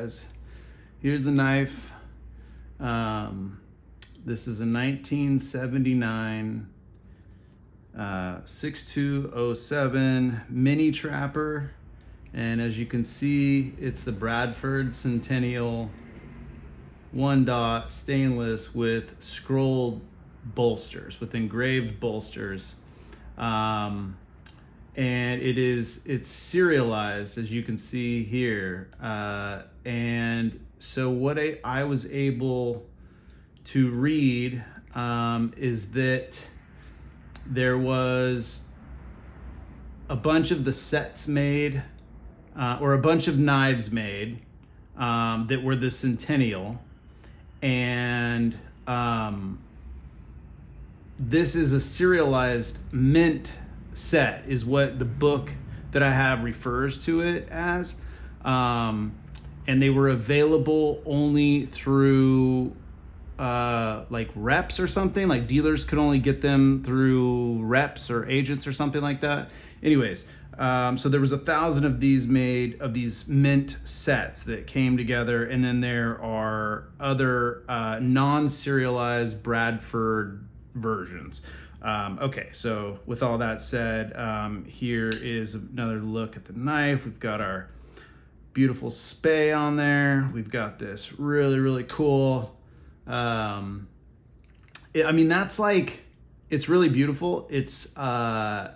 guys. Here's the knife. This is a 1979 6207 mini trapper, and as you can see, it's the Bradford Centennial 1-dot stainless with scrolled bolsters, with engraved bolsters. And it's serialized, as you can see here. And so what I was able to read is that there was a bunch of the sets made, or a bunch of knives made that were the Centennial. And this is a serialized mint set, is what the book that I have refers to it as. And they were available only through like reps or something, like dealers could only get them through reps or agents or something like that. Anyways, so there was 1,000 of these made, of these mint sets that came together, and then there are other non-serialized Bradford versions. Okay, so with all that said, here is another look at the knife. We've got our beautiful spay on there. We've got this really, really cool. That's like, it's really beautiful. It's, I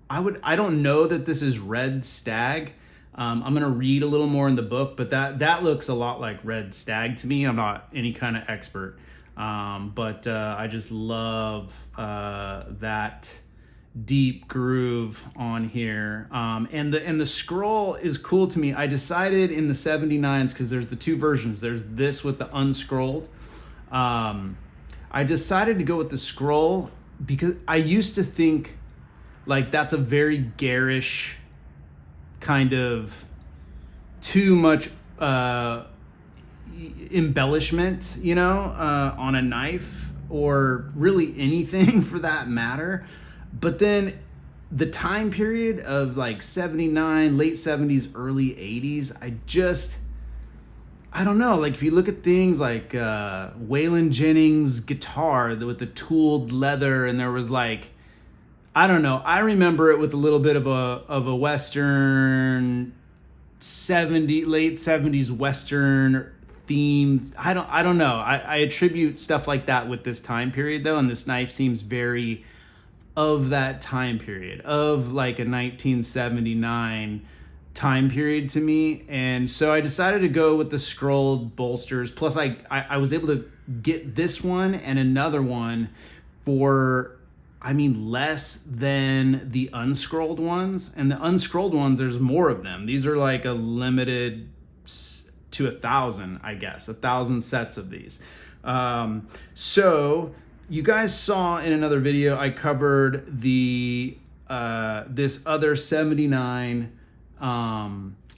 don't know that this is red stag. I'm going to read a little more in the book, but that looks a lot like red stag to me. I'm not any kind of expert. But I just love, that deep groove on here. And the scroll is cool to me. I decided in the 79s, cause there's the two versions. There's this with the unscrolled. I decided to go with the scroll because I used to think like that's a very garish kind of too much, embellishment, on a knife, or really anything for that matter. But then the time period of like 79, late 70s, early 80s, I don't know. Like if you look at things like Waylon Jennings' guitar with the tooled leather, and there was like, I don't know. I remember it with a little bit of a Western late 70s Western theme. I don't know. I attribute stuff like that with this time period though, and this knife seems very of that time period, of like a 1979 time period to me. And so I decided to go with the scrolled bolsters. Plus I was able to get this one and another one for, less than the unscrolled ones. And the unscrolled ones, there's more of them. These are like a limited to 1,000, I guess, 1,000 sets of these. So you guys saw in another video, I covered the this other 79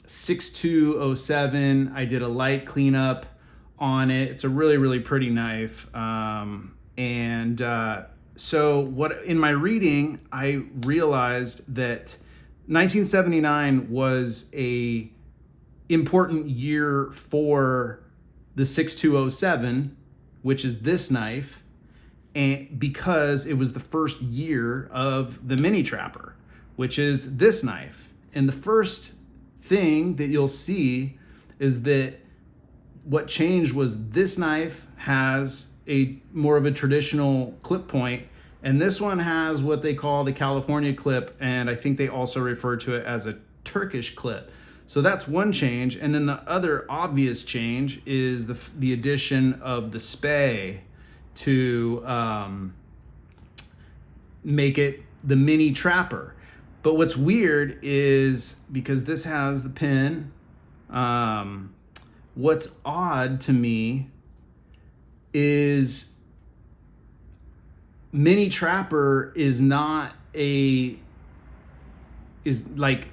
6207. I did a light cleanup on it. It's a really, really pretty knife. So what in my reading, I realized that 1979 was a important year for the 6207, which is this knife, and because it was the first year of the mini trapper, which is this knife. And the first thing that you'll see is that what changed was this knife has a more of a traditional clip point, and this one has what they call the California clip, and I think they also refer to it as a Turkish clip. So that's one change. And then the other obvious change is the addition of the spay to make it the mini trapper. But what's weird is, because this has the pin, what's odd to me is mini trapper is like,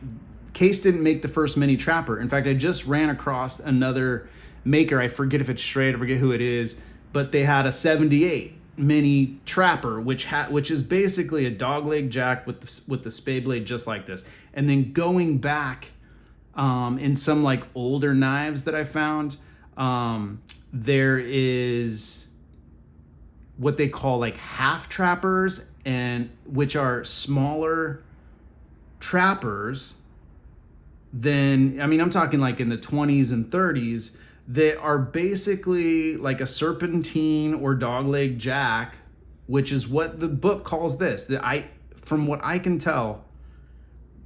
Case didn't make the first mini trapper. In fact, I just ran across another maker. I forget if it's Straight, I forget who it is, but they had a 78 mini trapper, which is basically a dogleg jack with the spay blade just like this. And then going back In some like older knives that I found, there is what they call like half trappers, and which are smaller trappers than, I mean, I'm talking like in the 20s and 30s, that are basically like a serpentine or dogleg jack, which is what the book calls this. From what I can tell,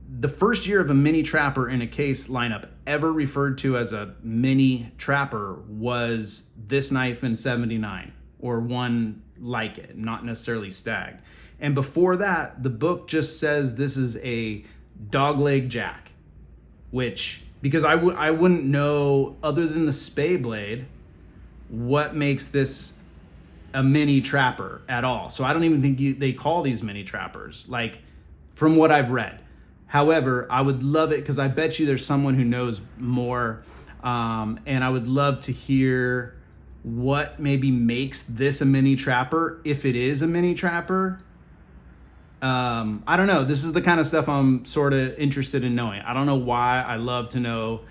the first year of a mini trapper in a case lineup ever referred to as a mini trapper was this knife in 79, or one like it, not necessarily Stag. And before that, the book just says this is a dogleg jack, which, because I wouldn't know, other than the spay blade, what makes this a mini trapper at all. So I don't even think they call these mini trappers, like, from what I've read. However, I would love it, because I bet you there's someone who knows more, and I would love to hear what maybe makes this a mini trapper, if it is a mini trapper. I don't know. This is the kind of stuff I'm sort of interested in knowing. I don't know why. I love to know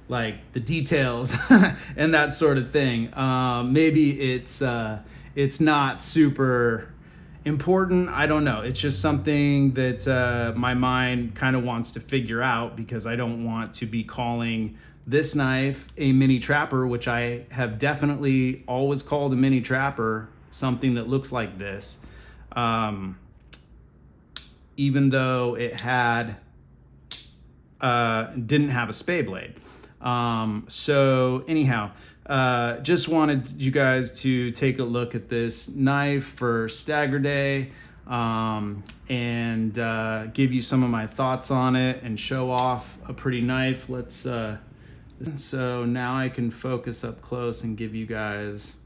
like the details and that sort of thing. Maybe it's not super important. I don't know. It's just something that my mind kind of wants to figure out, because I don't want to be calling this knife a mini trapper, which I have definitely always called a mini trapper, something that looks like this. Even though it had didn't have a spay blade. So anyhow, just wanted you guys to take a look at this knife for Stagurday, and give you some of my thoughts on it and show off a pretty knife. Let's so now I can focus up close and give you guys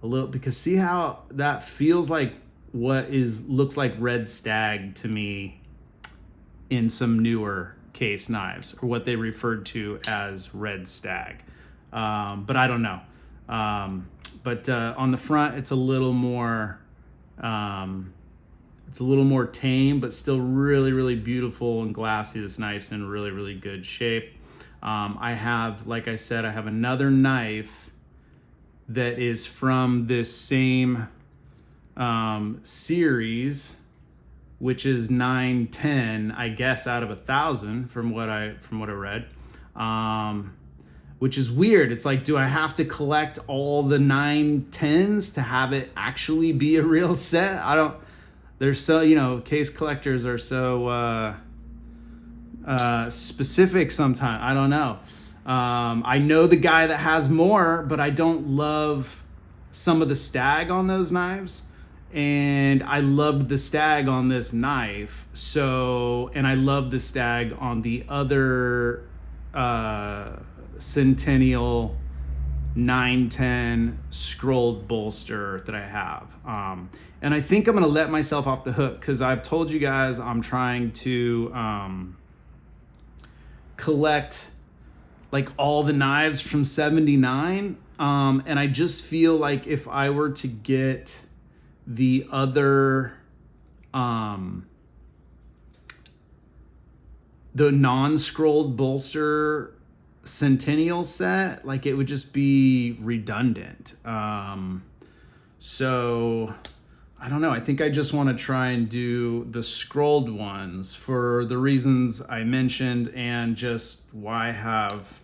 a little, because see how that feels like what looks like red stag to me in some newer case knives, or what they referred to as red stag. But I don't know. But on the front, it's a little more tame, but still really, really beautiful and glassy. This knife's in really, really good shape. I have, like I said, I have another knife that is from this same series, which is 910, I guess, out of 1,000 from what I read, which is weird. It's like, do I have to collect all the 910s to have it actually be a real set? I don't. They're so, case collectors are so specific sometimes. I don't know. I know the guy that has more, but I don't love some of the stag on those knives. And I loved the stag on this knife. And I love the stag on the other Centennial 910 scrolled bolster that I have. And I think I'm going to let myself off the hook, because I've told you guys I'm trying to collect like all the knives from 79. And I just feel like if I were to get the other the non-scrolled bolster Centennial set, like, it would just be redundant. So I don't know. I think I just want to try and do the scrolled ones for the reasons I mentioned, and just why have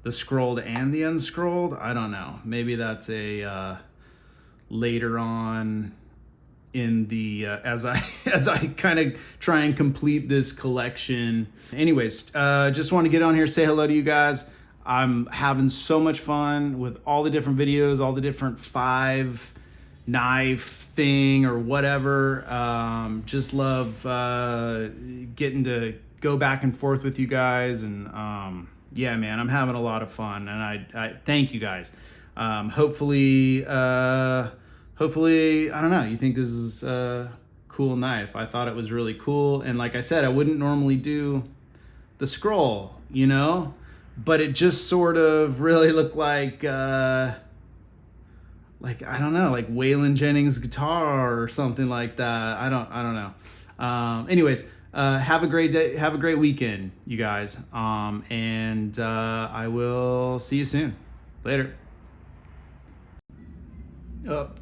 the scrolled and the unscrolled. I don't know. Maybe that's a later on in the as I kind of try and complete this collection. Anyways, just want to get on here, say hello to you guys. I'm having so much fun with all the different videos, all the different 5 knife thing or whatever. Just love getting to go back and forth with you guys, and yeah, man, I'm having a lot of fun, and I thank you guys. Hopefully, I don't know, you think this is a cool knife. I thought it was really cool. And like I said, I wouldn't normally do the scroll, but it just sort of really looked like I don't know, like Waylon Jennings guitar or something like that. I don't know. Anyways, Have a great day. Have a great weekend, you guys. And I will see you soon. Later.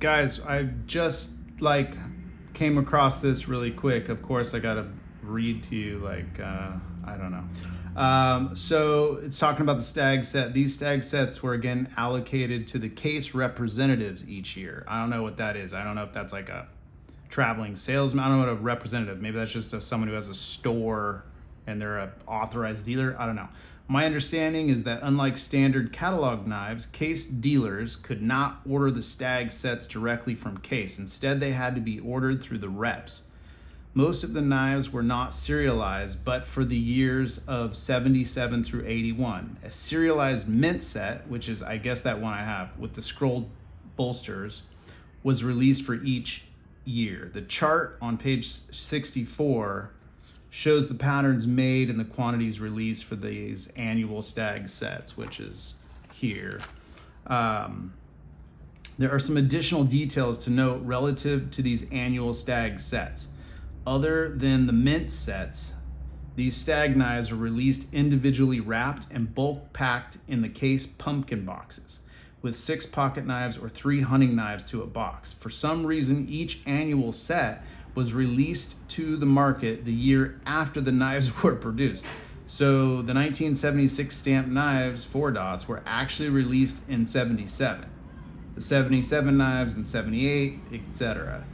Guys, I just came across this really quick. Of course, I got to read to you I don't know. So it's talking about the stag set. These stag sets were again allocated to the case representatives each year. I don't know what that is. I don't know if that's like a traveling salesman. I don't know what a representative. Maybe that's just someone who has a store and they're an authorized dealer. I don't know. My understanding is that unlike standard catalog knives, case dealers could not order the stag sets directly from case. Instead, they had to be ordered through the reps. Most of the knives were not serialized, but for the years of 77 through 81. A serialized mint set, which is, I guess, that one I have, with the scrolled bolsters, was released for each year. The chart on page 64 shows the patterns made and the quantities released for these annual stag sets, which is here. There are some additional details to note relative to these annual stag sets. Other than the mint sets, these stag knives are released individually wrapped and bulk packed in the case pumpkin boxes, with 6 pocket knives or 3 hunting knives to a box. For some reason, each annual set was released to the market the year after the knives were produced. So the 1976 stamped knives, 4 dots, were actually released in 77. The 77 knives in 78, etc.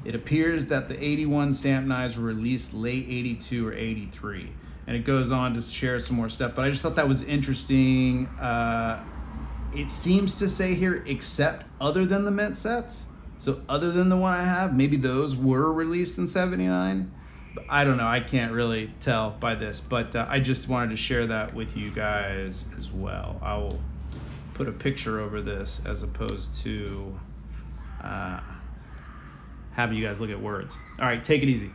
It appears that the 81 stamped knives were released late 82 or 83. And it goes on to share some more stuff, but I just thought that was interesting. It seems to say here, except other than the mint sets. So other than the one I have, maybe those were released in 79. But I don't know. I can't really tell by this. But I just wanted to share that with you guys as well. I will put a picture over this as opposed to having you guys look at words. All right, take it easy.